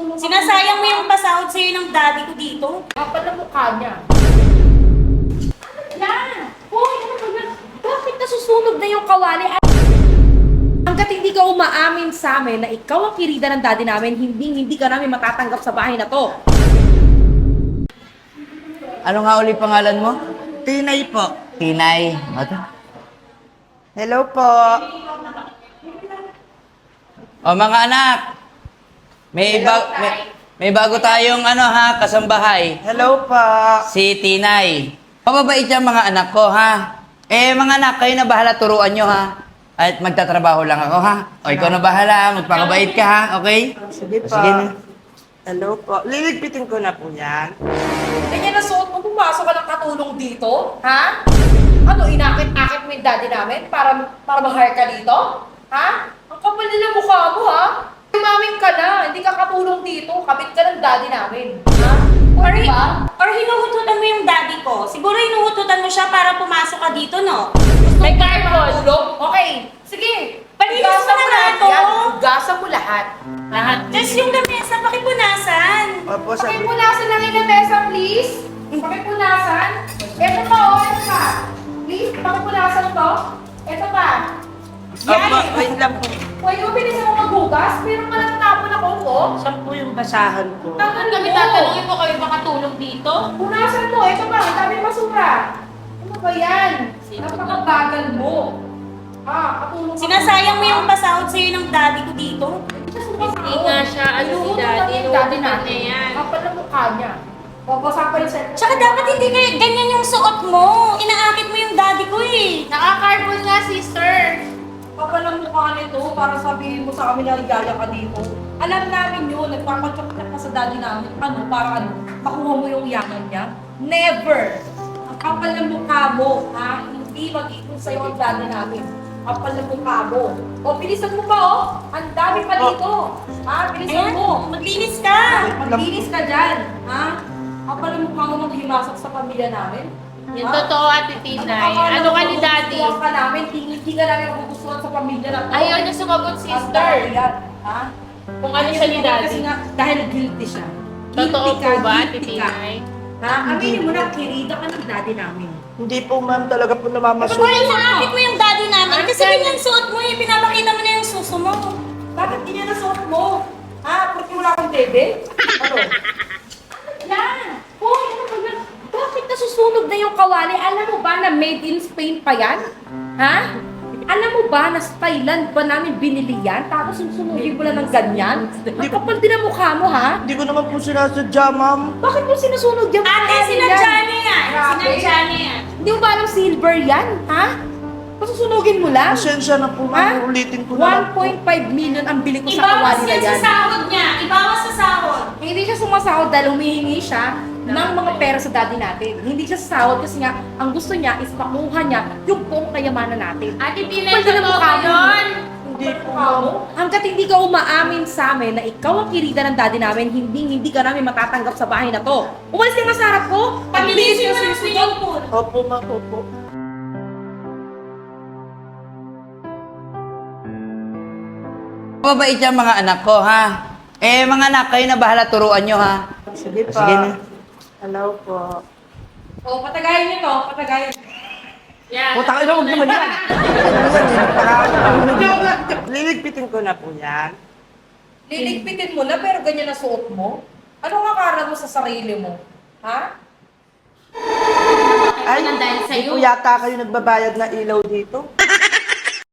Sinasayang mo yung pasahod sa'yo ng daddy ko dito. Kapal na mukha niya. Yan! Hoy, ano ba yan? Bakit nasusunog na yung kawali? Hanggat hindi ka umaamin sa amin na ikaw ang kirida ng daddy namin, hindi ka namin matatanggap sa bahay na to. Ano nga uli pangalan mo? Tinay po. Tinay. Ano? Hello po. O mga anak, may bago tayong kasambahay. Hello po. Si Tinay. Mababait yung mga anak ko, ha? Mga anak, kayo na bahala, turuan nyo, ha? At magtatrabaho lang ako, ha? O ikaw na bahala, magpakabait ka, ha? Okay? Sige po. Sige na. Hello po. Liligpitin ko na po yan. Ganyan na suot mo, pumasok ka ng katulong dito? Ha? Ano, inakit-akit mo yung daddy namin para mag-hire ka dito? Ha? Ang kapal nila mukha mo, ha? Umaming ka na, hindi ka katulong dito, kapit ka ng daddy namin. Ha? Or, Diba? or hinuhututan mo yung daddy ko. Siguro hinuhututan mo siya para pumasok ka dito, no? May carbon. Okay, sige. Palinis mo Hugasan na nga lahat to. yan. Hugasan mo lahat. Lahat. Just yung lamesa, pakipunasan. Opo, sabi. Pakipunasan lang yung lamesa, please. Pakipunasan. Ito pa, oh. Ito pa. Please, pakipunasan to. Ito pa. Opo, wait lang po. Pwede mo bilisan mo maghugas? Meron ka lang tapon ako, oh. Saan po yung basahan ko? Kami tatanungin mo kayo makatulong dito? Punasan mo. Ito pa. Ang dami basura. Ano ba yan? Napakabagal mo. Katulong ka. Sinasayang mo yung pasahod sa'yo ng daddy ko dito. Hindi nga siya, si daddy. Daddy natin yan. Kapal na mukha niya. Babasa pa yung set. Tsaka dapat hindi ganyan yung suot mo. Inaakit mo yung daddy ko eh. Naka-carbon nga, sister. Kapal ang mukha nito para sabihin mo sa amin na ligaya ka dito. Alam namin yun, nagpapatsok ka sa daddy namin. Para makuha mo yung yaman niya. Never! Ang kapal ng mukha mo, ha? Hindi mag-ikot sa'yo ang daddy namin. Kapal ng mukha mo. O, bilisan mo pa, oh! Ang dami pa dito. Ha? Bilisan Ayan, mo. maglinis ka. Maglinis ka dyan, ha? Kapal ang mukha mo maghimasok sa pamilya namin. Yung totoo, Ate Tinay. Ano ka ni Daddy? Gusto ka namin, hindi ka namin magugustuhan sa pamilya na to. Ayaw niya sumagot, Ang sister. dami yan, ha? Kung ano siya ni Kasi Daddy. nga, dahil guilty siya. Totoo po ba, Ate guilty ka. Tinay? Ha? Aminin mo na, kirida ka ng daddy namin. Hindi po ma'am, talaga po Or namamasuko. inaakit mo yung daddy namin. Kasi ganyan suot mo eh. Pinapakita mo na yung suso mo. Bakit ganyan na suot mo? Ha? Porque wala kang bebe? Ano? Yan! Hoy, ano ba yan? Bakit nasusunog na yung kawali? Alam mo ba na made in Spain pa yan? Ha? Alam mo ba na sa Thailand ba namin binili yan? Tapos sunugin mo lang ng ganyan? Ang kapal din ang mukha mo, ha? Hindi ko naman po sinasadya ma'am. Bakit mo sinusunog yung Ate, kawali sinadya yan? niya yan. Grabe. Sinadya niya yan. Hindi mo ba alam silver yan, ha? Pasusunugin mo lang? Pasensya na po Ha? ma'am, ulitin ko na lang po. 1.5 million ang bili ko sa Ibawas kawali na yan sa yan. sahod niya. Ibawas sa sahod. Hindi siya sumasahod dahil humihingi siya ng mga pera sa daddy natin. Hindi siya sasahod kasi nga, ang gusto niya is makuha niya yung buong kayamanan natin. Ate Tinay, Kapal din ang totoo mukha mo. yun. Hindi po ma'am. Hanggat hindi ka umaamin sa amin na ikaw ang kirida ng daddy namin, hindi ka namin matatanggap sa bahay na to. Umalis ka nga sa harap ko! Pabilisin mo Pabilis ng swimming pool. Opo ma'am, opo. Mababait yung mga anak ko, ha? Mga anak, kayo na bahala, turuan nyo, ha? Sige po. Sige na. Hello po. O, patagayin niyo to, patagayin. Yan. Puta ka na, huwag naman yan. Liligpitin ko na po yan. Liligpitin mo na pero ganyan na suot mo? Ano nga akala mo sa sarili mo? Ha? Ay, dahil Hindi sa'yo. po yata kayo nagbabayad na ilaw dito.